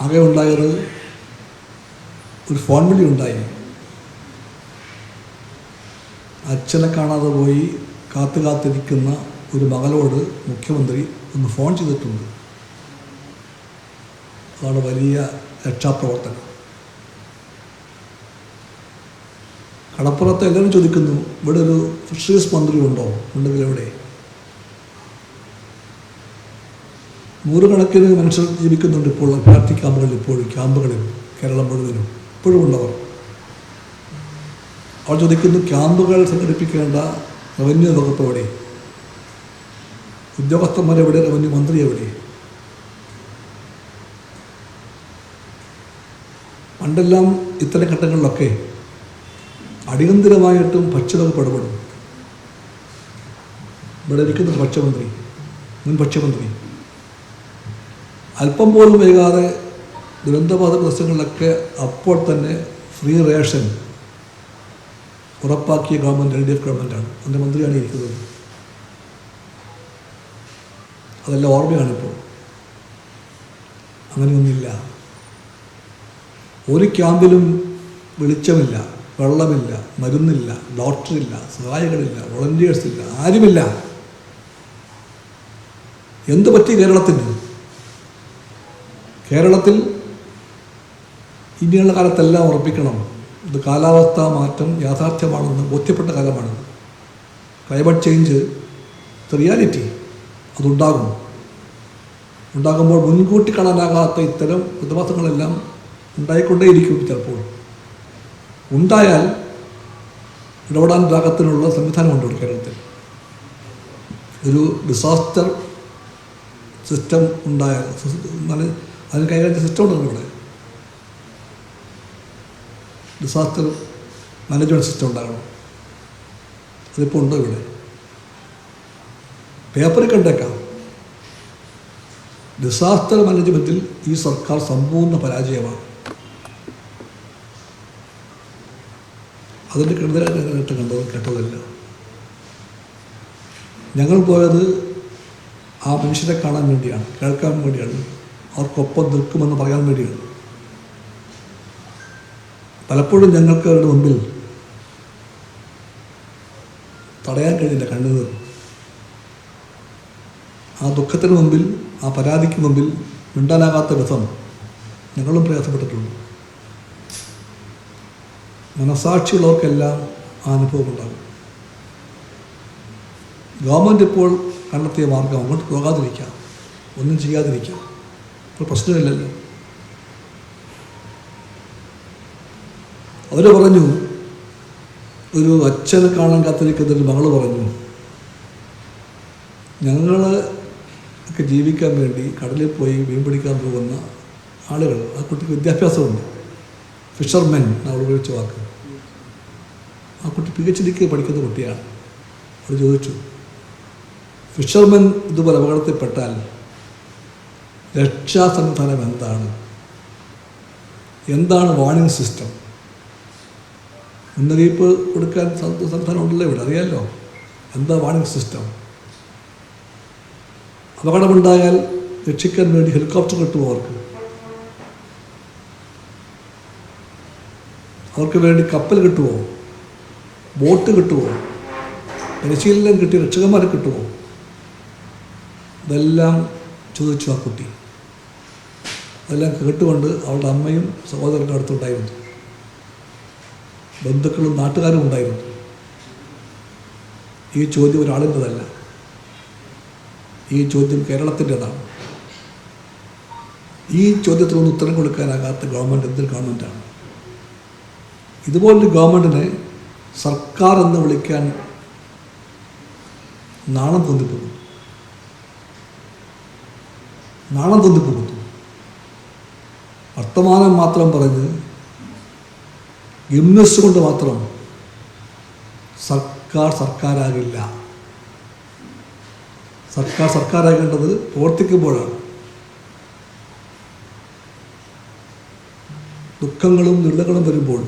ആകെ ഉണ്ടായത് ഒരു ഫോൺ വിളി ഉണ്ടായി. അച്ഛനെ കാണാതെ പോയി കാത്തിരിക്കുന്ന ഒരു മകളോട് മുഖ്യമന്ത്രി ഒന്ന് ഫോൺ ചെയ്തിട്ടുണ്ട്. അതാണ് വലിയ രക്ഷാപ്രവർത്തനം. കടപ്പുറത്ത് എല്ലാവരും ചോദിക്കുന്നു, ഇവിടെ ഒരു ഫിഷറീസ് മന്ത്രി ഉണ്ടോ? ഉണ്ടെങ്കിൽ എവിടെ? നൂറുകണക്കിന് മനുഷ്യർ ജീവിക്കുന്നുണ്ട് ഇപ്പോൾ അഭയാർത്ഥി ക്യാമ്പുകളിൽ, ക്യാമ്പുകളിൽ കേരളം മുഴുവനും ഇപ്പോഴും ഉള്ളവർ. അവർ ചോദിക്കുന്നു, ക്യാമ്പുകൾ സംഘടിപ്പിക്കേണ്ട റവന്യൂ വകുപ്പ് എവിടെ? ഉദ്യോഗസ്ഥന്മാരെവിടെ? റവന്യൂ മന്ത്രി എവിടെ? പണ്ടെല്ലാം ഇത്തരം ഘട്ടങ്ങളിലൊക്കെ അടിയന്തരമായിട്ടും ഭക്ഷ്യവകുപ്പ് ഇടപെടും. ഇവിടെ ഇരിക്കുന്ന ഭക്ഷ്യമന്ത്രി, മുൻ ഭക്ഷ്യമന്ത്രി അല്പം പോലും വൈകാതെ ദുരന്തബാധ പ്രദേശങ്ങളിലൊക്കെ അപ്പോൾ തന്നെ ഫ്രീ റേഷൻ ഉറപ്പാക്കിയ ഗവൺമെൻറ് LDF ഗവൺമെൻറ്റാണ്. അതിൻ്റെ മന്ത്രിയാണ് ഇരിക്കുന്നത്. അതെല്ലാം ഓർമ്മയാണിപ്പോൾ. അങ്ങനെയൊന്നുമില്ല. ഒരു ക്യാമ്പിലും വെളിച്ചമില്ല, വെള്ളമില്ല, മരുന്നില്ല, ഡോക്ടറില്ല, സഹായികളില്ല, വോളണ്ടിയേഴ്സില്ല, ആരുമില്ല. എന്ത് പറ്റി കേരളത്തിന്? കേരളത്തിൽ ഇനിയുള്ള കാലത്തെല്ലാം ഉറപ്പിക്കണം, ഇത് കാലാവസ്ഥാ മാറ്റം യാഥാർത്ഥ്യമാണെന്ന് ബോധ്യപ്പെട്ട കാലമാണ്. ക്ലൈമറ്റ് ചേഞ്ച് റിയാലിറ്റി, അതുണ്ടാകും. ഉണ്ടാകുമ്പോൾ മുൻകൂട്ടി കാണാനാകാത്ത ഇത്തരം പ്രതിഭാസങ്ങളെല്ലാം ഉണ്ടായിക്കൊണ്ടേയിരിക്കും. ചിലപ്പോൾ ഉണ്ടായാൽ ഇടപെടാൻ പാകത്തിനുള്ള സംവിധാനമുണ്ട് കേരളത്തിൽ. ഒരു ഡിസാസ്റ്റർ സിസ്റ്റം ഉണ്ടായാൽ, അതിന് കൈകാര്യം സിസ്റ്റം ഉണ്ടല്ലോ ഇവിടെ. ഡിസാസ്റ്റർ മാനേജ്മെൻറ്റ് സിസ്റ്റം ഉണ്ടാകണം. അതിപ്പോൾ ഉണ്ടോ ഇവിടെ? പേപ്പറിൽ കണ്ടേക്കാം. ഡിസാസ്റ്റർ മാനേജ്മെൻറ്റിൽ ഈ സർക്കാർ സമ്പൂർണ്ണ പരാജയമാണ്. അതിൻ്റെ കണ്ടത് കേട്ടതല്ല. ഞങ്ങൾ പോയത് ആ മനുഷ്യരെ കാണാൻ വേണ്ടിയാണ്, കേൾക്കാൻ വേണ്ടിയാണ്, അവർക്കൊപ്പം നിൽക്കുമെന്ന് പറയാൻ വേണ്ടിയാണ്. പലപ്പോഴും ഞങ്ങൾക്ക് അവരുടെ മുമ്പിൽ തടയാൻ കഴിഞ്ഞില്ല കണ്ണുനീർ. ആ ദുഃഖത്തിന് മുമ്പിൽ, ആ പരാതിക്ക് മുമ്പിൽ മിണ്ടാനാകാത്ത വിധം ഞങ്ങളും പ്രയാസപ്പെട്ടിട്ടുണ്ട്. മനസാക്ഷിയുള്ളവർക്കെല്ലാം ആ അനുഭവം ഉണ്ടാകും. ഗവൺമെൻറ് ഇപ്പോൾ കണ്ടെത്തിയ മാർഗം അങ്ങോട്ട് പോകാതിരിക്കാം, ഒന്നും ചെയ്യാതിരിക്കാം. ഇപ്പോൾ പ്രശ്നമില്ലല്ലോ. അവർ പറഞ്ഞു, ഒരു അച്ഛനെ കാണാൻ കാത്തിരിക്കുന്നൊരു മകൾ പറഞ്ഞു, ഞങ്ങളൊക്കെ ജീവിക്കാൻ വേണ്ടി കടലിൽ പോയി മീൻ പിടിക്കാൻ പോകുന്ന ആളുകൾ, ആ കുട്ടിക്ക് വിദ്യാഭ്യാസമുണ്ട്, ഫിഷർമെൻ നമ്മൾ ഉപയോഗിച്ച വാക്ക്. ആ കുട്ടി PhD പഠിക്കുന്ന കുട്ടിയാണ്. അവർ ചോദിച്ചു, ഫിഷർമെൻ ഇതുപോലെ അപകടത്തിൽപ്പെട്ടാൽ രക്ഷാ സംവിധാനം എന്താണ്? എന്താണ് വാർണിംഗ് സിസ്റ്റം? മുന്നറിയിപ്പ് കൊടുക്കാൻ സംവിധാനം ഉണ്ടല്ലോ ഇവിടെ, അറിയാമല്ലോ. എന്താ വാർണിംഗ് സിസ്റ്റം? അപകടമുണ്ടായാൽ രക്ഷിക്കാൻ വേണ്ടി ഹെലികോപ്റ്റർ കിട്ടുമോ? അവർക്ക് വേണ്ടി കപ്പൽ കിട്ടുമോ? ബോട്ട് കിട്ടുമോ? പരിശീലനം കിട്ടിയ രക്ഷകന്മാരെ കിട്ടുമോ? ഇതെല്ലാം ചോദിച്ചു ആ കുട്ടി. അതെല്ലാം കേട്ടുകൊണ്ട് അവളുടെ അമ്മയും സഹോദരൻ്റെ അടുത്തുണ്ടായിരുന്നു, ബന്ധുക്കളും നാട്ടുകാരും ഉണ്ടായിരുന്നു. ഈ ചോദ്യം ഒരാളിൻ്റെതല്ല, ഈ ചോദ്യം കേരളത്തിൻ്റെതാണ്. ഈ ചോദ്യത്തിനൊന്നും ഉത്തരം കൊടുക്കാനാകാത്ത ഗവൺമെൻറ് എന്തൊരു ഗവൺമെൻറ്റാണ്? ഇതുപോലൊരു ഗവൺമെൻറ്റിനെ സർക്കാർ എന്ന് വിളിക്കാൻ നാണം തോന്നിപ്പോകും. വർത്തമാനം മാത്രം പറഞ്ഞ് ഗിംനസ് കൊണ്ട് മാത്രം സർക്കാരാകില്ല. സർക്കാരാകേണ്ടത് പ്രവർത്തിക്കുമ്പോഴാണ്. ദുഃഖങ്ങളും ദുരിതങ്ങളും വരുമ്പോൾ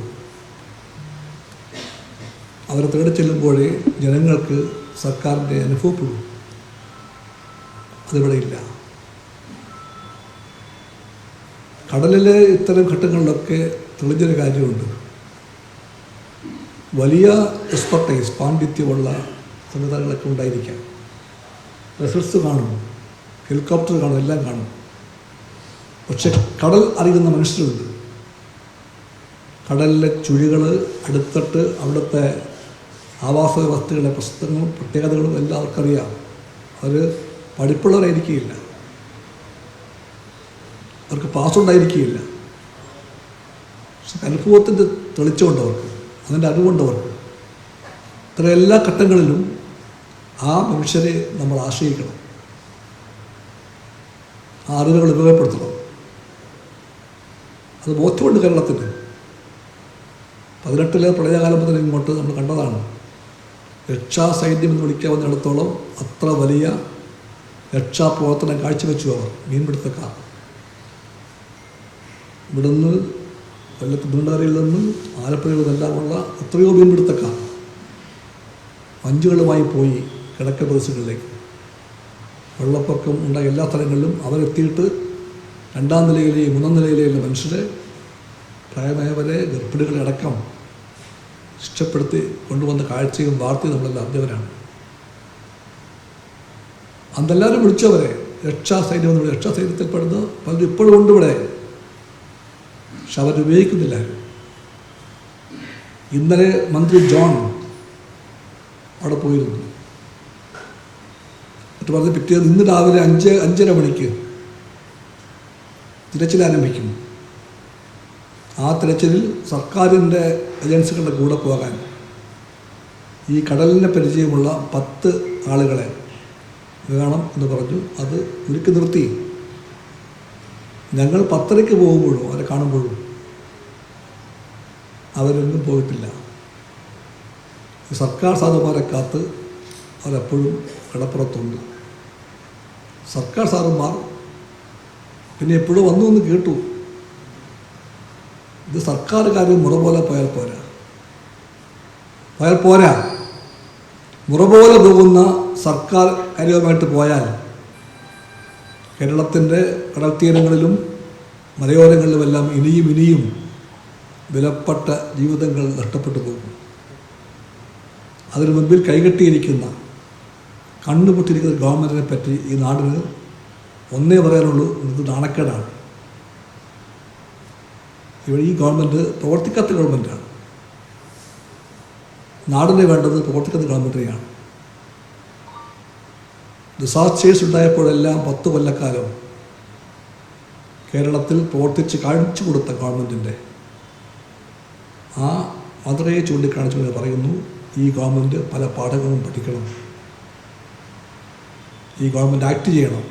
അവരെ തേടി ചെല്ലുമ്പോഴേ ജനങ്ങൾക്ക് സർക്കാരിൻ്റെ അനുഭവപ്പെടും. അതിവിടെ ഇല്ല. കടലിലെ ഇത്തരം ഘട്ടങ്ങളിലൊക്കെ തെളിഞ്ഞൊരു കാര്യമുണ്ട്. വലിയ എക്സ്പെർട്ടൈസ്, പാണ്ഡിത്യമുള്ള സംവിധാനങ്ങളൊക്കെ ഉണ്ടായിരിക്കാം. വെസൽസ് കാണും, ഹെലികോപ്റ്റർ കാണും, എല്ലാം കാണും. പക്ഷെ കടൽ അറിയുന്ന മനുഷ്യരുണ്ട്. കടലിലെ ചുഴികൾ അടുത്തിട്ട് അവിടുത്തെ ആവാസ വ്യവസ്ഥകളുടെ പ്രശ്നങ്ങളും പ്രത്യേകതകളും എല്ലാവർക്കും അറിയാം. അവർ പഠിപ്പുള്ളവരായിരിക്കുകയില്ല, അവർക്ക് പാസ്സുണ്ടായിരിക്കുകയില്ല. പക്ഷെ അനുഭവത്തിൻ്റെ തെളിച്ചമുണ്ടവർക്ക്, അതിൻ്റെ അറിവുണ്ടവർക്ക്. ഇത്ര എല്ലാ ഘട്ടങ്ങളിലും ആ മനുഷ്യരെ നമ്മൾ ആശ്രയിക്കണം, ആ അറിവുകൾ ഉപയോഗപ്പെടുത്തണം. അത് ബോധ്യമുണ്ട് കേരളത്തിന്. 18 പ്രളയകാലം മുതൽ ഇങ്ങോട്ട് നമ്മൾ കണ്ടതാണ്. രക്ഷാസൈന്യം എന്ന് വിളിക്കാവുന്നിടത്തോളം അത്ര വലിയ രക്ഷാപ്രവർത്തനം കാഴ്ചവെച്ചു അവർ, മീൻപിടുത്തക്കാർ. ഇവിടുന്ന് കൊല്ലത്ത് നീണ്ടകരയിൽ നിന്ന് ആലപ്പുഴയിൽ നിന്നെല്ലാമുള്ള എത്രയോ മീൻപിടുത്തക്കാർ വഞ്ചുകളുമായി പോയി കിഴക്കൻ പ്രദേശങ്ങളിലേക്ക്. വെള്ളപ്പൊക്കം ഉണ്ടായ എല്ലാ സ്ഥലങ്ങളിലും അവരെത്തിയിട്ട് 2ാം നിലയിലെയും 3ാം നിലയിലെയുള്ള മനുഷ്യരെ, പ്രായമായവരെ, ഗർഭിണികളെ അടക്കം ഇഷ്ടപ്പെടുത്തി കൊണ്ടുവന്ന കാഴ്ചയും വാർത്തയും നമ്മളെല്ലാം അറിഞ്ഞവരാണ്. അന്നെല്ലാവരും വിളിച്ചവരെ രക്ഷാസൈന്യം എന്ന്. രക്ഷാസൈന്യത്തിൽപ്പെടുന്ന പലരും ഇപ്പോഴും ഉണ്ട് ഇവിടെ, പക്ഷെ അവരുപയോഗിക്കുന്നില്ല. ഇന്നലെ മന്ത്രി ജോൺ അവിടെ പോയിരുന്നു. എന്നിട്ട് പറഞ്ഞ് പിറ്റേന്ന് ഇന്ന് രാവിലെ 5:30 മണിക്ക് തിരച്ചിൽ ആരംഭിക്കും. ആ തിരച്ചിലിൽ സർക്കാരിൻ്റെ ഏജൻസികളുടെ കൂടെ പോകാൻ ഈ കടലിനെ പരിചയമുള്ള 10 ആളുകളെ വേണം എന്ന് പറഞ്ഞു. അത് ഒരുക്കി നിർത്തി. ഞങ്ങൾ 10:30 പോകുമ്പോഴും അവരെ കാണുമ്പോഴും അവരൊന്നും പോയിട്ടില്ല. സർക്കാർ സാധുമാരെ കാത്ത് അവരെപ്പോഴും കടപ്പുറത്തുണ്ട്. സർക്കാർ സാധുമാർ പിന്നെ എപ്പോഴും വന്നു എന്ന് കേട്ടു. ഇത് സർക്കാർ കാര്യം മുറ പോലെ പോയാൽ പോരാ. മുറ പോലെ പോകുന്ന സർക്കാർ കാര്യവുമായിട്ട് പോയാൽ കേരളത്തിൻ്റെ കടൽ തീരങ്ങളിലും മലയോരങ്ങളിലുമെല്ലാം ഇനിയും വിലപ്പെട്ട ജീവിതങ്ങൾ നഷ്ടപ്പെട്ടു പോകും. അതിനു മുൻപിൽ കൈകെട്ടിയിരിക്കുന്ന, കണ്ണുപൊട്ടിയിരിക്കുന്ന ഗവൺമെൻറ്റിനെ പറ്റി ഈ നാടിന് ഒന്നേ പറയാനുള്ളൂ, ഇത് നാണക്കേടാണ്. ഇവിടെ ഈ ഗവൺമെൻറ് പ്രവർത്തിക്കാത്ത ഗവൺമെൻറ്റാണ്. നാടിനെ വേണ്ടത് പ്രവർത്തിക്കുന്ന ഗവൺമെൻറ്റിനെയാണ്. ഡിസാസ്റ്റേഴ്സ് ഉണ്ടായപ്പോഴെല്ലാം 10 കൊല്ലക്കാലം കേരളത്തിൽ പ്രവർത്തിച്ച് കാണിച്ചു കൊടുത്ത ഗവൺമെൻറ്റിൻ്റെ ആ മധുരയെ ചൂണ്ടിക്കാണിച്ചുകൊണ്ട് പറയുന്നു, ഈ ഗവൺമെൻറ് പല പാഠങ്ങളും പഠിക്കണം, ഈ ഗവൺമെൻറ് ആക്ട് ചെയ്യണം.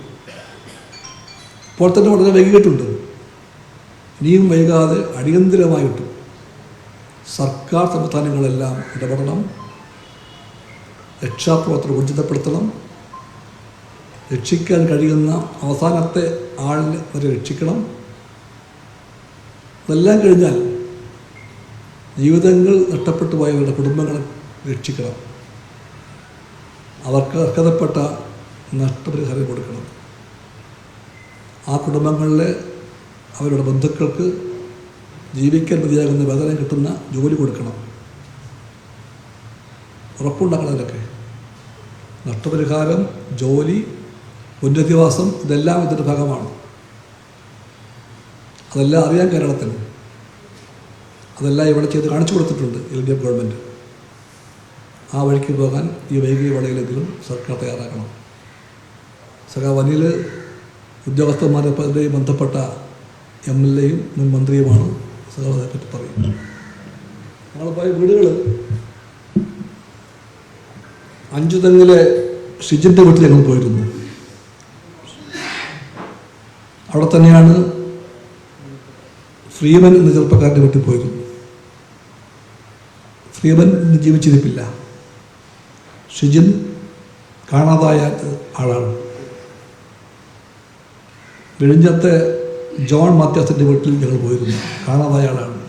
ഇപ്പോൾ തന്നെ വളരെ വൈകിട്ടുണ്ട്. ഇനിയും വൈകാതെ അടിയന്തിരമായിട്ട് സർക്കാർ സംവിധാനങ്ങളെല്ലാം ഇടപെടണം, രക്ഷാപ്രവർത്തനം ഊർജിതപ്പെടുത്തണം, രക്ഷിക്കാൻ കഴിയുന്ന അവസാനത്തെ ആളിനെ വരെ രക്ഷിക്കണം. ഇതെല്ലാം കഴിഞ്ഞാൽ ജീവിതങ്ങൾ നഷ്ടപ്പെട്ടു പോയവരുടെ കുടുംബങ്ങളെ രക്ഷിക്കണം, അവർക്ക് അർഹതപ്പെട്ട നഷ്ടപരിഹാരം കൊടുക്കണം. ആ കുടുംബങ്ങളിലെ അവരുടെ ബന്ധുക്കൾക്ക് ജീവിക്കാൻ മതിയാകുന്ന വേതനം കിട്ടുന്ന ജോലി കൊടുക്കണം. ഉറപ്പുണ്ടാക്കണം. അതിലൊക്കെ നഷ്ടപരിഹാരം, ജോലി, പുനരധിവാസം, ഇതെല്ലാം ഇതിൻ്റെ ഭാഗമാണ്. അതെല്ലാം അറിയാൻ കേരളത്തിന്. അതെല്ലാം ഇവിടെ ചെയ്ത് കാണിച്ചു കൊടുത്തിട്ടുണ്ട് LDF ഗവൺമെൻറ്. ആ വഴിക്ക് പോകാൻ ഈ വൈകിയ വേളയിലെങ്കിലും സർക്കാർ തയ്യാറാക്കണം. വനിയിൽ ഉദ്യോഗസ്ഥന്മാരെ പലരെയും ബന്ധപ്പെട്ട MLAയും മുൻ മന്ത്രിയുമാണ്. അതേപ്പറ്റി പറയും. ഞങ്ങൾ പോയ വീടുകൾ അഞ്ചുതെങ്ങിലെ ഷിജിൻ്റെ വീട്ടിൽ ഞങ്ങൾ പോയിരുന്നു. അവിടെ തന്നെയാണ് ഫ്രീമൻ എന്ന ചെറുപ്പക്കാരൻ്റെ വീട്ടിൽ പോയിരുന്നു. ഫ്രീമൻ ഇന്ന് ജീവിച്ചിരിപ്പില്ല. ഷിജിൻ കാണാതായ ആളാണ്. വിഴിഞ്ഞത്തെ ജോൺ മാത്യാസിൻ്റെ വീട്ടിൽ ഞങ്ങൾ പോയിരുന്നു. കാണാതായ ആളാണ്.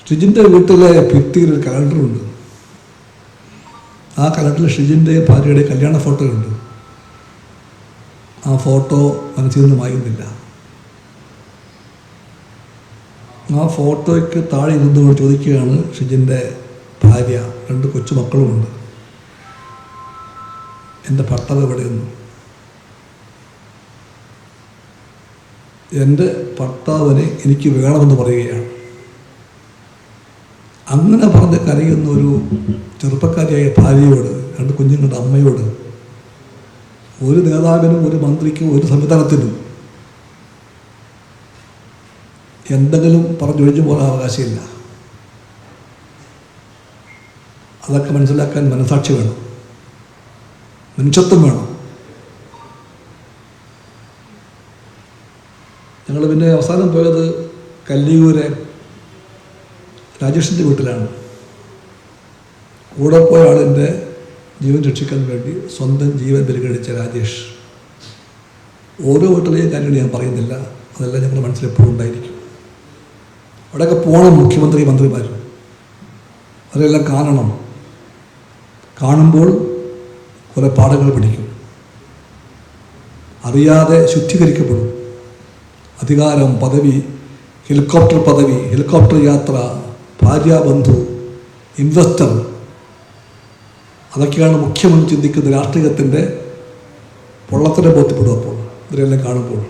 ഷിജിൻ്റെ വീട്ടിലെ ഭിത്തിയിലൊരു കലണ്ടറുണ്ട്. ആ കലണ്ടറിൽ ഷിജിൻ്റെയും ഭാര്യയുടെയും കല്യാണ ഫോട്ടോയുണ്ട്. ആ ഫോട്ടോ മനസ്സിൽ നിന്ന് മായുന്നില്ല. ആ ഫോട്ടോയ്ക്ക് താഴെ ഇരുന്നുകൊണ്ട് ചോദിക്കുകയാണ് ഷിജിൻ്റെ ഭാര്യ, 2 കൊച്ചുമക്കളുമുണ്ട്, എൻ്റെ ഭർത്താവ് എവിടെയെന്ന്. എൻ്റെ ഭർത്താവിനെ എനിക്ക് വേണമെന്ന് പറയുകയാണ്. അങ്ങനെ പറഞ്ഞ് കരയുന്ന ഒരു ചെറുപ്പക്കാരിയായ ഭാര്യയോട്, 2 കുഞ്ഞുങ്ങളുടെ അമ്മയോട് ഒരു നേതാവിനും ഒരു മന്ത്രിക്കും ഒരു സംവിധാനത്തിനും എന്തെങ്കിലും പറഞ്ഞൊഴിഞ്ഞു പോകാൻ അവകാശമില്ല. അതൊക്കെ മനസ്സിലാക്കാൻ മനസാക്ഷി വേണം, മനുഷ്യത്വം വേണം. ഞങ്ങൾ പിന്നെ അവസാനം പോയത് കല്ലിയൂരെ രാജേഷിൻ്റെ വീട്ടിലാണ്. കൂടെ പോയ ആളിൻ്റെ ജീവൻ രക്ഷിക്കാൻ വേണ്ടി സ്വന്തം ജീവൻ പരിഗണിച്ച രാജേഷ്. ഓരോ വീട്ടിലെയും കാര്യങ്ങൾ ഞാൻ പറയുന്നില്ല, അതെല്ലാം ഞങ്ങളുടെ മനസ്സിലെപ്പോഴും ഉണ്ടായിരിക്കും. അവിടെയൊക്കെ പോകണം മുഖ്യമന്ത്രി, മന്ത്രിമാർ, അവരെല്ലാം കാണണം. കാണുമ്പോൾ കുറേ പാഠങ്ങൾ പഠിക്കും, അറിയാതെ ശുദ്ധീകരിക്കപ്പെടും. അധികാരം, പദവി, ഹെലികോപ്റ്റർ പദവി, ഹെലികോപ്റ്റർ യാത്ര, ഭാര്യാബന്ധു, ഇൻവെസ്റ്റർ, അതൊക്കെയാണ് മുഖ്യമന്ത്രി ചിന്തിക്കുന്ന രാഷ്ട്രീയത്തിൻ്റെ പൊള്ളത്തിനെ ബോധ്യപ്പെടും. അപ്പോൾ ഇവരെല്ലാം കാണുമ്പോൾ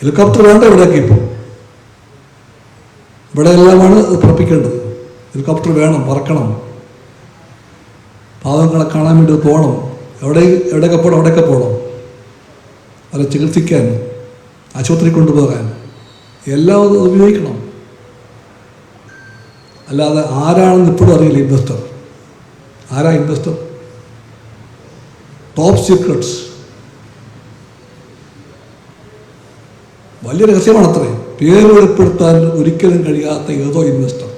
ഹെലികോപ്റ്റർ വേണ്ട ഇവിടെയൊക്കെ. ഇപ്പോൾ ഇവിടെ എല്ലാമാണ് ഇത് പറപ്പിക്കേണ്ടത്. ഹെലികോപ്റ്റർ വേണം, പറക്കണം, പാവങ്ങളെ കാണാൻ വേണ്ടി പോകണം. എവിടെയൊക്കെ പോകണം, അവിടെയൊക്കെ പോകണം. അവരെ ചികിത്സിക്കാൻ, ആശുപത്രി കൊണ്ടുപോകാൻ എല്ലാം ഉപയോഗിക്കണം. അല്ലാതെ ആരാണെന്ന് ഇപ്പോഴും അറിയില്ല ഇൻവെസ്റ്റർ. ആരാ ഇൻവെസ്റ്റർ? ടോപ്പ് സീക്രട്സ്, വലിയ രഹസ്യമാണത്രേ. പേര് വെളിപ്പെടുത്താൻ ഒരിക്കലും കഴിയാത്ത ഏതോ ഇൻവെസ്റ്റർ.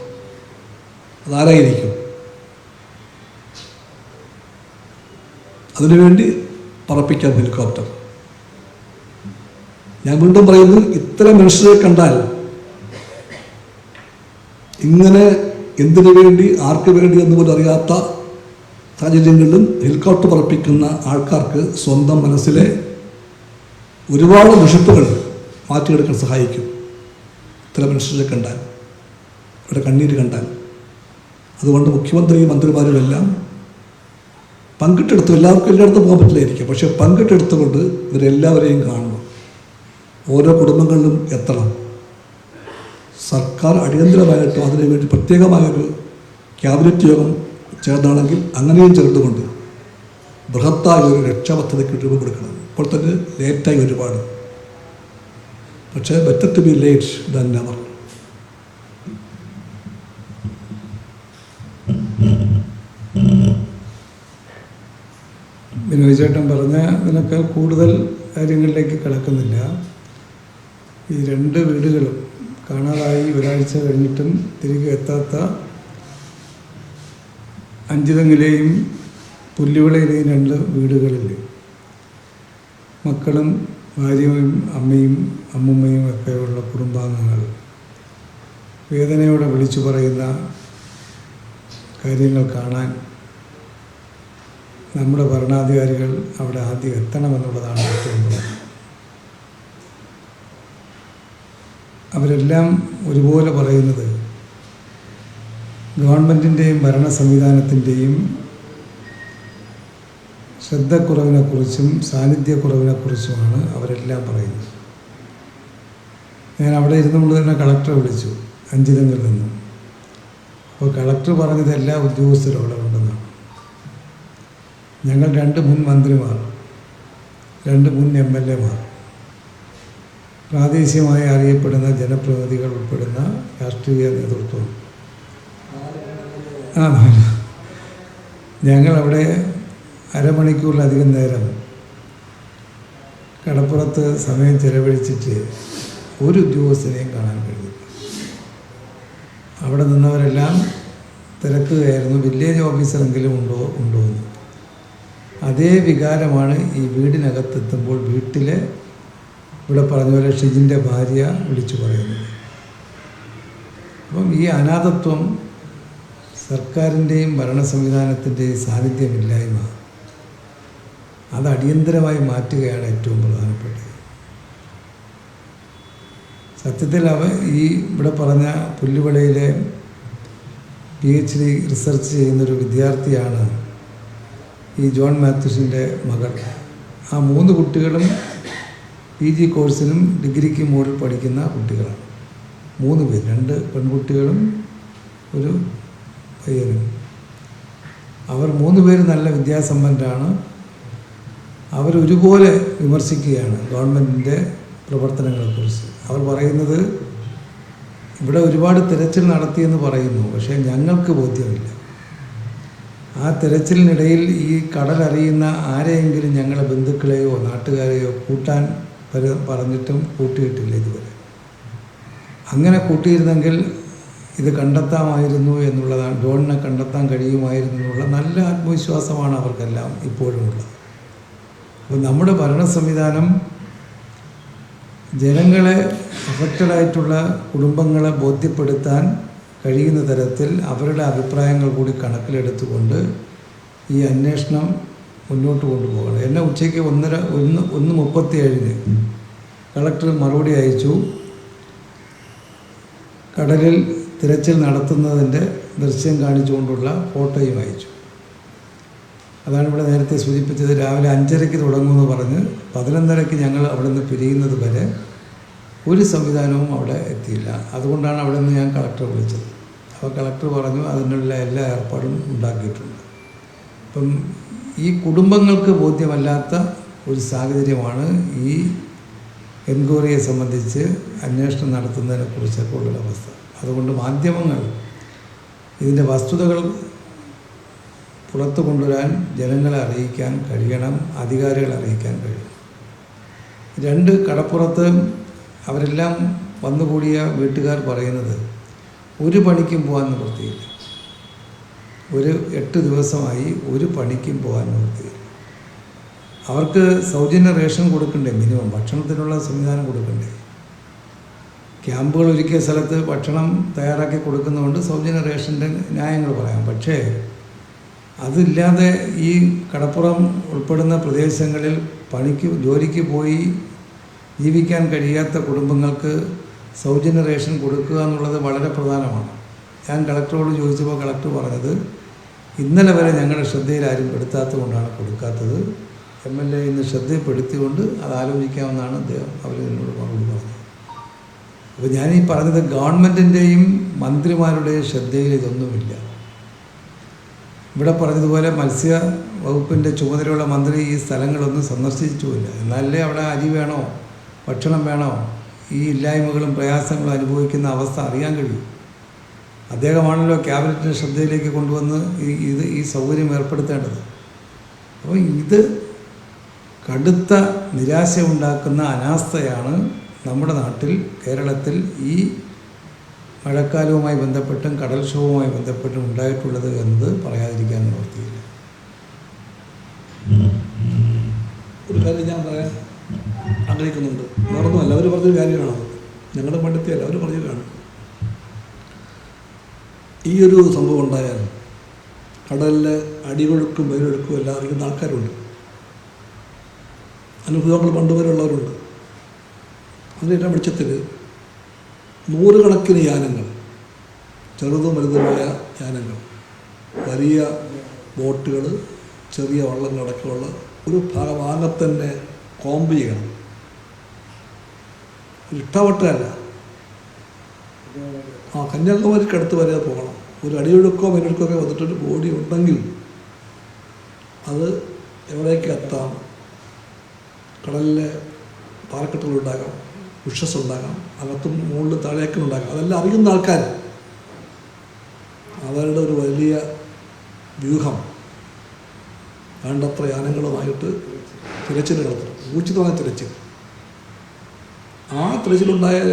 അതാരായിരിക്കും? അതിനുവേണ്ടി പറപ്പിക്കാൻ ഹെലികോപ്റ്റർ. ഞാൻ വീണ്ടും പറയുന്നു, ഇത്തരം മനുഷ്യരെ കണ്ടാൽ ഇങ്ങനെ എന്തിനു വേണ്ടി, ആർക്ക് വേണ്ടി എന്ന് പോലും അറിയാത്ത സാഹചര്യങ്ങളിലും ഹെലികോപ്റ്റർ പറപ്പിക്കുന്ന ആൾക്കാർക്ക് സ്വന്തം മനസ്സിലെ ഒരുപാട് ദുഷിപ്പുകൾ മാറ്റിയെടുക്കാൻ സഹായിക്കും. ഇത്തരം മനുഷ്യരെ കണ്ടാൽ, അവരുടെ കണ്ണീര് കണ്ടാൽ. അതുകൊണ്ട് മുഖ്യമന്ത്രിയും മന്ത്രിമാരും എല്ലാം പങ്കിട്ടെടുത്തു. എല്ലാവർക്കും എല്ലായിടത്തും പോകാൻ പറ്റില്ലായിരിക്കും, പക്ഷേ പങ്കിട്ടെടുത്തുകൊണ്ട് ഇവരെല്ലാവരെയും കാണണം. ഓരോ കുടുംബങ്ങളിലും എത്തണം. സർക്കാർ അടിയന്തരമായിട്ടും അതിനുവേണ്ടി പ്രത്യേകമായൊരു ക്യാബിനറ്റ് യോഗം ചേർന്നാണെങ്കിൽ അങ്ങനെയും ചേർന്നുകൊണ്ട് ബൃഹത്തായ ഒരു രക്ഷാപദ്ധതിക്ക് രൂപം കൊടുക്കണം. ഇപ്പോൾ തന്നെ ലേറ്റായി ഒരുപാട്, പക്ഷേ better to be late than never. Binoy ചേട്ടൻ പറഞ്ഞ ഇതിനൊക്കെ കൂടുതൽ കാര്യങ്ങളിലേക്ക് കിടക്കുന്നില്ല. ഈ 2 വീടുകളും കാണാതായി ഒരാഴ്ച കഴിഞ്ഞിട്ടും തിരികെ എത്താത്ത അഞ്ചുതെങ്ങിലെയും പുല്ലുവിളയിലെയും 2 വീടുകളിൽ മക്കളും ഭാര്യയും അമ്മയും അമ്മുമ്മയും ഒക്കെയുള്ള കുടുംബാംഗങ്ങൾ വേദനയോടെ വിളിച്ചു പറയുന്ന കാര്യങ്ങൾ കാണാൻ നമ്മുടെ ഭരണാധികാരികൾ അവിടെ ആദ്യം എത്തണമെന്നുള്ളതാണ് ഏറ്റവും പ്രധാനം. അവരെല്ലാം ഒരുപോലെ പറയുന്നത് ഗവൺമെൻറ്റിൻ്റെയും ഭരണ സംവിധാനത്തിൻ്റെയും ശ്രദ്ധക്കുറവിനെക്കുറിച്ചും സാന്നിധ്യക്കുറവിനെക്കുറിച്ചുമാണ് അവരെല്ലാം പറയുന്നത്. ഞാൻ അവിടെ ഇരുന്നുകൊണ്ട് തന്നെ കളക്ടറെ വിളിച്ചു, അഞ്ചുതെങ്ങിൽ നിന്നും. അപ്പോൾ കളക്ടർ പറഞ്ഞത് എല്ലാ ഉദ്യോഗസ്ഥരും അവിടെ ഉണ്ടെന്നാണ്. ഞങ്ങൾ 2 മുൻ മന്ത്രിമാർ, 2 മുൻ MLA മാർ, പ്രാദേശികമായി അറിയപ്പെടുന്ന ജനപ്രതിനിധികൾ ഉൾപ്പെടുന്ന രാഷ്ട്രീയ നേതൃത്വം, ഞങ്ങളവിടെ അരമണിക്കൂറിലധികം നേരം കടപ്പുറത്ത് സമയം ചെലവഴിച്ചിട്ട് ഒരു ഉദ്യോഗസ്ഥനെയും കാണാൻ കഴിയില്ല. അവിടെ നിന്നവരെല്ലാം തിരക്കുകയായിരുന്നു, വില്ലേജ് ഓഫീസറെങ്കിലും ഉണ്ടോ എന്ന്. അതേ വികാരമാണ് ഈ വീടിനകത്തെത്തുമ്പോൾ വീട്ടിലെ, ഇവിടെ പറഞ്ഞ പോലെ ഷിജിൻ്റെ ഭാര്യ വിളിച്ചു പറയുന്നത്. അപ്പം ഈ അനാഥത്വം, സർക്കാരിൻ്റെയും ഭരണ സംവിധാനത്തിൻ്റെയും സാന്നിധ്യമില്ലായ്മ, അത് അടിയന്തരമായി മാറ്റുകയാണ് ഏറ്റവും പ്രധാനപ്പെട്ടത്. സത്യത്തിൽ ഇവിടെ പറഞ്ഞ പുല്ലുവിളയിലെ PhD റിസർച്ച് ചെയ്യുന്നൊരു വിദ്യാർത്ഥിയാണ് ഈ ജോൺ മാത്യൂസിൻ്റെ മകൾ. ആ 3 കുട്ടികളും PG കോഴ്സിനും ഡിഗ്രിക്ക് മുകളിൽ പഠിക്കുന്ന കുട്ടികളാണ്. 3 പേര്, 2 പെൺകുട്ടികളും ഒരു പയ്യനും. അവർ 3 പേര് നല്ല വിദ്യാസമ്പന്നരാണ്. അവരൊരുപോലെ വിമർശിക്കുകയാണ് ഗവൺമെൻറ്റിൻ്റെ പ്രവർത്തനങ്ങളെക്കുറിച്ച്. അവർ പറയുന്നത് ഇവിടെ ഒരുപാട് തിരച്ചിൽ നടത്തിയെന്ന് പറയുന്നു, പക്ഷേ ഞങ്ങൾക്ക് ബോധ്യമില്ല. ആ തിരച്ചിലിനിടയിൽ ഈ കടലറിയുന്ന ആരെയെങ്കിലും ഞങ്ങളെ ബന്ധുക്കളെയോ നാട്ടുകാരെയോ കൂട്ടാൻ പറഞ്ഞിട്ടും കൂട്ടിയിട്ടില്ല ഇതുവരെ. അങ്ങനെ കൂട്ടിയിരുന്നെങ്കിൽ ഇത് കണ്ടെത്താമായിരുന്നു എന്നുള്ളതാണ്, ജോണിനെ കണ്ടെത്താൻ കഴിയുമായിരുന്നു എന്നുള്ള നല്ല ആത്മവിശ്വാസമാണ് അവർക്കെല്ലാം ഇപ്പോഴും ഉള്ളത്. അപ്പോൾ നമ്മുടെ ഭരണ സംവിധാനം ജനങ്ങളെ അഫക്റ്റഡായിട്ടുള്ള കുടുംബങ്ങളെ ബോധ്യപ്പെടുത്താൻ കഴിയുന്ന തരത്തിൽ അവരുടെ അഭിപ്രായങ്ങൾ കൂടി കണക്കിലെടുത്തുകൊണ്ട് ഈ അന്വേഷണം മുന്നോട്ട് കൊണ്ടുപോകണം. എന്നെ ഉച്ചയ്ക്ക് 1:37 കളക്ടർ മറുപടി അയച്ചു. കടലിൽ തിരച്ചിൽ നടത്തുന്നതിൻ്റെ ദൃശ്യം കാണിച്ചുകൊണ്ടുള്ള ഫോട്ടോയും അയച്ചു. അതാണ് ഇവിടെ നേരത്തെ സൂചിപ്പിച്ചത്. രാവിലെ 5:30 തുടങ്ങുമെന്ന് പറഞ്ഞ് 11:30 ഞങ്ങൾ അവിടെ നിന്ന് പിരിയുന്നത് വരെ ഒരു സംവിധാനവും അവിടെ എത്തിയില്ല. അതുകൊണ്ടാണ് അവിടെ നിന്ന് ഞാൻ കളക്ടറെ വിളിച്ചത്. അപ്പോൾ കളക്ടർ പറഞ്ഞു അതിനുള്ള എല്ലാ ഏർപ്പാടും ഉണ്ടാക്കിയിട്ടുണ്ട്. അപ്പം ഈ കുടുംബങ്ങൾക്ക് ബോധ്യമല്ലാത്ത ഒരു സാഹചര്യമാണ് ഈ എൻക്വയറിയെ സംബന്ധിച്ച് അന്വേഷണം നടത്തുന്നതിനെക്കുറിച്ചൊക്കെ ഉള്ള അവസ്ഥ. അതുകൊണ്ട് മാധ്യമങ്ങൾ ഇതിൻ്റെ വസ്തുതകൾ പുറത്തു കൊണ്ടുവരാൻ ജനങ്ങളെ അറിയിക്കാൻ കഴിയണം, അധികാരികളെ അറിയിക്കാൻ കഴിയണം. 2 കടപ്പുറത്ത് അവരെല്ലാം വന്നുകൂടിയ വീട്ടുകാർ പറയുന്നത് ഒരു പണിക്കും പോകാൻ നിവൃത്തിയില്ല. ഒരു 8 ദിവസമായി ഒരു പണിക്കും പോകാൻ നിവൃത്തിയില്ല. അവർക്ക് സൗജന്യ റേഷൻ കൊടുക്കണ്ടേ, മിനിമം ഭക്ഷണത്തിനുള്ള സംവിധാനം കൊടുക്കണ്ടേ. ക്യാമ്പുകൾ ഒരുക്കിയ സ്ഥലത്ത് ഭക്ഷണം തയ്യാറാക്കി കൊടുക്കുന്നതുകൊണ്ട് സൗജന്യ റേഷൻ്റെ ന്യായങ്ങൾ പറയാം. പക്ഷേ അതില്ലാതെ ഈ കടപ്പുറം ഉൾപ്പെടുന്ന പ്രദേശങ്ങളിൽ ജോലിക്ക് പോയി ജീവിക്കാൻ കഴിയാത്ത കുടുംബങ്ങൾക്ക് സൗജന്യ റേഷൻ കൊടുക്കുക എന്നുള്ളത് വളരെ പ്രധാനമാണ്. ഞാൻ കളക്ടറോട് ചോദിച്ചപ്പോൾ കളക്ടർ പറഞ്ഞത് ഇന്നലെ വരെ ഞങ്ങളുടെ ശ്രദ്ധയിൽ ആരും പെടുത്താത്തത് കൊണ്ടാണ് കൊടുക്കാത്തത്. MLA ഇന്ന് ശ്രദ്ധപ്പെടുത്തിക്കൊണ്ട് അത് ആലോചിക്കാമെന്നാണ് അവർ എന്നോട് മറുപടി പറഞ്ഞത്. അപ്പോൾ ഞാനീ പറഞ്ഞത് ഗവൺമെൻറ്റിൻ്റെയും മന്ത്രിമാരുടെയും ശ്രദ്ധയിൽ ഇതൊന്നുമില്ല. ഇവിടെ പറഞ്ഞതുപോലെ മത്സ്യ വകുപ്പിൻ്റെ ചുമതലയുള്ള മന്ത്രി ഈ സ്ഥലങ്ങളൊന്നും സന്ദർശിച്ചുമില്ല. എന്നാലേ അവിടെ അരി വേണോ ഭക്ഷണം വേണോ ഈ ഇല്ലായ്മകളും പ്രയാസങ്ങളും അനുഭവിക്കുന്ന അവസ്ഥ അറിയാൻ കഴിയും. അദ്ദേഹമാണല്ലോ ക്യാബിനറ്റിൻ്റെ ശ്രദ്ധയിലേക്ക് കൊണ്ടുവന്ന് ഈ സൗകര്യം ഏർപ്പെടുത്തേണ്ടത്. അപ്പോൾ ഇത് കടുത്ത നിരാശ ഉണ്ടാക്കുന്ന അനാസ്ഥയാണ് നമ്മുടെ നാട്ടിൽ കേരളത്തിൽ ഈ മഴക്കാലവുമായി ബന്ധപ്പെട്ടും കടൽക്ഷോഭവുമായി ബന്ധപ്പെട്ടും ഉണ്ടായിട്ടുള്ളത് എന്ന് പറയാതിരിക്കാൻ നിവൃത്തിയില്ല. ഒരു കാര്യം ഞാൻ പറയാൻ ആഗ്രഹിക്കുന്നുണ്ട്. വേറൊന്നുമല്ല, അവർ പറഞ്ഞൊരു കാര്യമാണ്, ഞങ്ങളുടെ പണ്ടത്തെയല്ല, അവർ പറഞ്ഞതാണ്. ഈ ഒരു സംഭവം ഉണ്ടായാൽ കടലിൽ അടികൊഴുക്കും വെയിലൊഴുക്കും എല്ലാം അറിയുന്ന ആൾക്കാരുണ്ട്, അനുഭവങ്ങൾ പണ്ടുവരെയുള്ളവരുണ്ട്. അതിൻ്റെ വെളിച്ചത്തിൽ 100 കണക്കിന് യാനങ്ങൾ, ചെറുതും വലുതുമായ യാനങ്ങൾ, വലിയ ബോട്ടുകൾ, ചെറിയ വള്ളങ്ങളടക്കമുള്ള ഒരു ഭാഗത്തന്നെ കോമ്പ് ചെയ്യണം. ഇഷ്ടവട്ടല്ല, കന്യാകുമാരിക്കടുത്ത് വരെ പോകണം. ഒരു അടിയൊഴുക്കോ വെയിലൊഴുക്കോ വന്നിട്ടൊരു ബോഡി ഉണ്ടെങ്കിൽ അത് എവിടേക്ക് എത്താം. കടലിലെ പാറക്കെട്ടുകളുണ്ടാകാം, വിഷസ് ഉണ്ടാകാം, അകത്തും മുകളിൽ താഴേക്കുണ്ടാകാം. അതെല്ലാം അറിയുന്ന ആൾക്കാർ അവരുടെ ഒരു വലിയ വ്യൂഹം വേണ്ടത്ര യാനങ്ങളുമായിട്ട് തിരച്ചിൽ നടത്തണം. ഊർജിതമായ തിരച്ചിൽ. ആ തിരച്ചിലുണ്ടായാൽ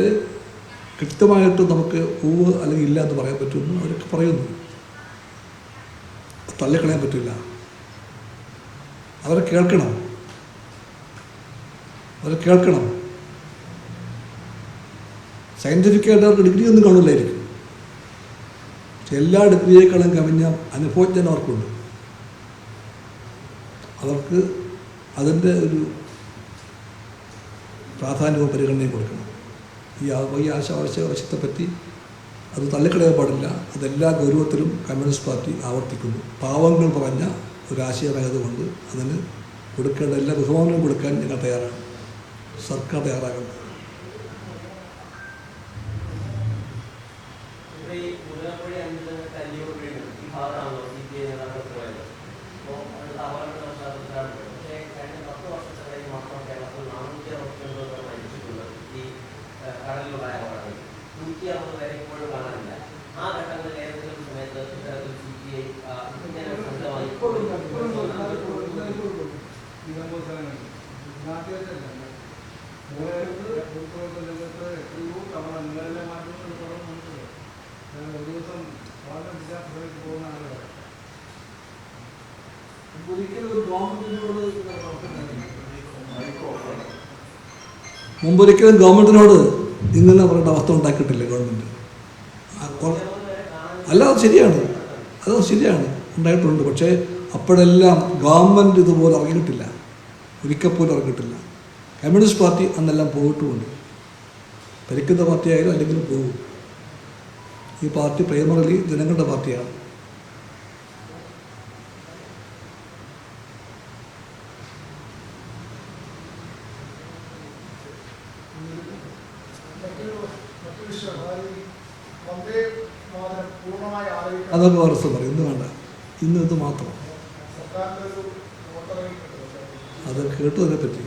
കൃത്യമായിട്ട് നമുക്ക് പൂവ് അല്ലെങ്കിൽ ഇല്ല എന്ന് പറയാൻ പറ്റുമെന്ന് അവരൊക്കെ പറയുന്നു. തള്ളിക്കളയാൻ പറ്റില്ല. അവരെ കേൾക്കണം. സയൻറ്റിഫിക്കായിട്ട് അവർക്ക് ഡിഗ്രി ഒന്നും കാണില്ലായിരിക്കും. പക്ഷെ എല്ലാ ഡിഗ്രിയേക്കാളും കവിഞ്ഞ അനുഭവജ്ഞാനം അവർക്കുണ്ട്. അവർക്ക് അതിൻ്റെ ഒരു പ്രാധാന്യവും പരിഗണനയും കൊടുക്കണം. ഈ ആവശ്യത്തെപ്പറ്റി അത് തള്ളിക്കളയാൻ പാടില്ല. അതെല്ലാ ഗൗരവത്തിലും കമ്മ്യൂണിസ്റ്റ് പാർട്ടി ആവർത്തിക്കുന്നു. പാവങ്ങൾ പറഞ്ഞ ഒരു ആശയമായതുകൊണ്ട് അതിന് കൊടുക്കേണ്ട എല്ലാ ബഹുമാനവും കൊടുക്കാൻ ഞങ്ങൾ തയ്യാറാണ്, സർക്കാർ തയ്യാറാകുന്നത്. മുമ്പൊരിക്കലും ഗവൺമെൻറ്റിനോട് ഇങ്ങനെ പറയേണ്ട അവസ്ഥ ഉണ്ടാക്കിയിട്ടില്ല ഗവൺമെൻറ്. അല്ല, അത് ശരിയാണ് ഉണ്ടായിട്ടുണ്ട്. പക്ഷേ അപ്പോഴെല്ലാം ഗവൺമെൻറ് ഇതുപോലെ ഇറങ്ങിയിട്ടില്ല, ഒരിക്കൽ പോലും ഇറങ്ങിയിട്ടില്ല. കമ്മ്യൂണിസ്റ്റ് പാർട്ടി അന്നെല്ലാം പോയിട്ടുമുണ്ട്. ഭരിക്കുന്ന പാർട്ടിയായാലും അല്ലെങ്കിലും പോകും. ഈ പാർട്ടി പ്രൈമറിലി ജനങ്ങളുടെ പാർട്ടിയാണ്. അതൊക്കെ വേറെ പറയും, ഇന്ന് വേണ്ട, ഇന്ന് ഇത് മാത്രം. അത് കേട്ടു അതിനെപ്പറ്റി.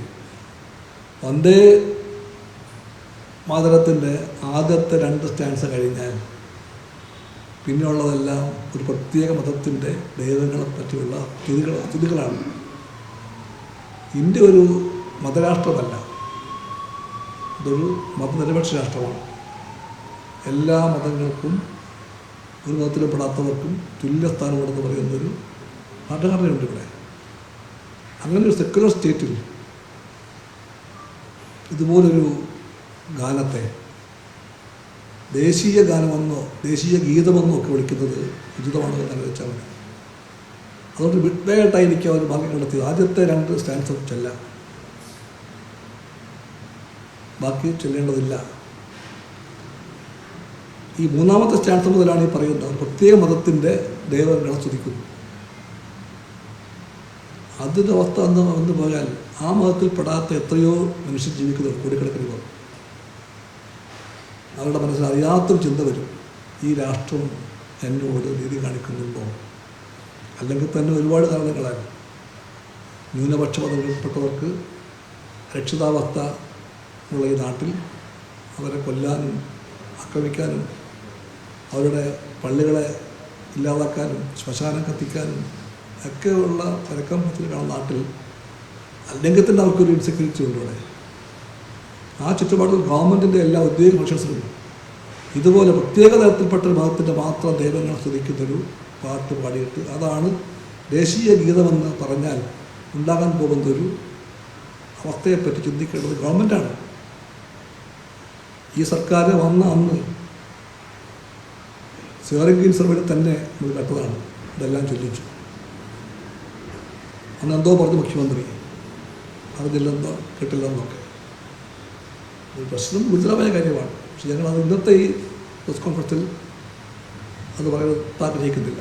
വന്ദേ മാതരത്തിൻ്റെ ആദ്യത്തെ 2 സ്റ്റാൻസ് കഴിഞ്ഞാൽ പിന്നെയുള്ളതെല്ലാം ഒരു പ്രത്യേക മതത്തിൻ്റെ ദൈവങ്ങളെ പറ്റിയുള്ള സ്തുതികളാണ്. ഇന്ത്യ ഒരു മതരാഷ്ട്രമല്ല, ഇതൊരു മതനിരപേക്ഷ രാഷ്ട്രമാണ്. എല്ലാ മതങ്ങൾക്കും ഒരു മതത്തിലും പെടാത്തവർക്കും തുല്യസ്ഥാനമുണ്ടെന്ന് പറയുന്നൊരു ഭരണഘടനയുണ്ട് ഇവിടെ. അങ്ങനെ ഒരു സെക്യുലർ സ്റ്റേറ്റിൽ ഇതുപോലൊരു ഗാനത്തെ ദേശീയ ഗാനമെന്നോ ദേശീയ ഗീതമെന്നോ ഒക്കെ വിളിക്കുന്നത് ഉചിതമാണെന്ന് തന്നെ വെച്ചാൽ മതി. അതുകൊണ്ട് വിട്ടയായിട്ടായിരിക്കും അവർ ഭാഗ്യം കണ്ടെത്തിയത്. ആദ്യത്തെ 2 സ്റ്റാൻസ് ചെല്ലാം, ബാക്കി ചെല്ലേണ്ടതില്ല. ഈ 3ാമത്തെ സ്റ്റാൻസ് മുതലാണ് ഈ പറയുന്നത് പ്രത്യേക മതത്തിൻ്റെ ദൈവങ്ങളെ സ്തുതിക്കുന്നു. അതിൻ്റെ അവസ്ഥ എന്ന് പോയാൽ ആ മതത്തിൽ പെടാത്ത എത്രയോ മനുഷ്യർ ജീവിക്കുന്നത് കോടിക്കണക്കിന് പേർ. അവരുടെ മനസ്സിൽ അറിയാത്തൊരു ചിന്ത വരും, ഈ രാഷ്ട്രം എന്നോട് നീതി കാണിക്കുന്നുണ്ടോ? അല്ലെങ്കിൽ തന്നെ ഒരുപാട് കാരണങ്ങളാണ്. ന്യൂനപക്ഷ മതങ്ങളിൽപ്പെട്ടവർക്ക് രക്ഷിതാവസ്ഥ ഉള്ള ഈ നാട്ടിൽ അവരെ കൊല്ലാനും ആക്രമിക്കാനും അവരുടെ പള്ളികളെ ഇല്ലാതാക്കാനും ശ്മശാനം കത്തിക്കാനും ഒക്കെയുള്ള പരക്കമ്പത്തിൽ കാണുന്ന നാട്ടിൽ അല്ലെങ്കിൽ തന്നെ അവർക്കൊരു ഇൻസെക്യൂരിറ്റി ഉണ്ട് ഇവിടെ. ആ ചുറ്റുപാടിൽ ഗവൺമെൻറ്റിൻ്റെ എല്ലാ ഉദ്യോഗ ഫങ്ഷൻസിലും ഇതുപോലെ പ്രത്യേക തരത്തിൽപ്പെട്ട ഒരു മതത്തിൻ്റെ മാത്രം ദൈവങ്ങളെ സ്തുതിക്കുന്നൊരു പാട്ട് പാടിയിട്ട് അതാണ് ദേശീയ ഗീതമെന്ന് പറഞ്ഞാൽ ഉണ്ടാകാൻ പോകുന്നൊരു അവസ്ഥയെപ്പറ്റി ചിന്തിക്കേണ്ടത് ഗവൺമെൻറ്റാണ്. ഈ സർക്കാർ വന്ന അന്ന് സിയറിംഗിൻ സർവേയിൽ തന്നെ നമ്മൾ കണ്ടതാണ്. ഇതെല്ലാം ചൊല്ലിച്ചു. അന്ന് എന്തോ പറഞ്ഞു മുഖ്യമന്ത്രി, അറിഞ്ഞില്ലെന്നോ കേട്ടില്ലെന്നൊക്കെ. ഒരു പ്രശ്നം ഗുരുതരമായ കാര്യമാണ്. പക്ഷെ ഞങ്ങളത് ഇന്നത്തെ ഈ പ്രസ് കോൺഫറൻസിൽ അത് പറയാൻ ആഗ്രഹിക്കുന്നില്ല.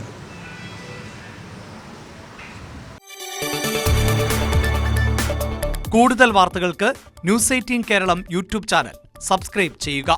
കൂടുതൽ വാർത്തകൾക്ക് News 18 Keralam YouTube channel subscribe ചെയ്യുക.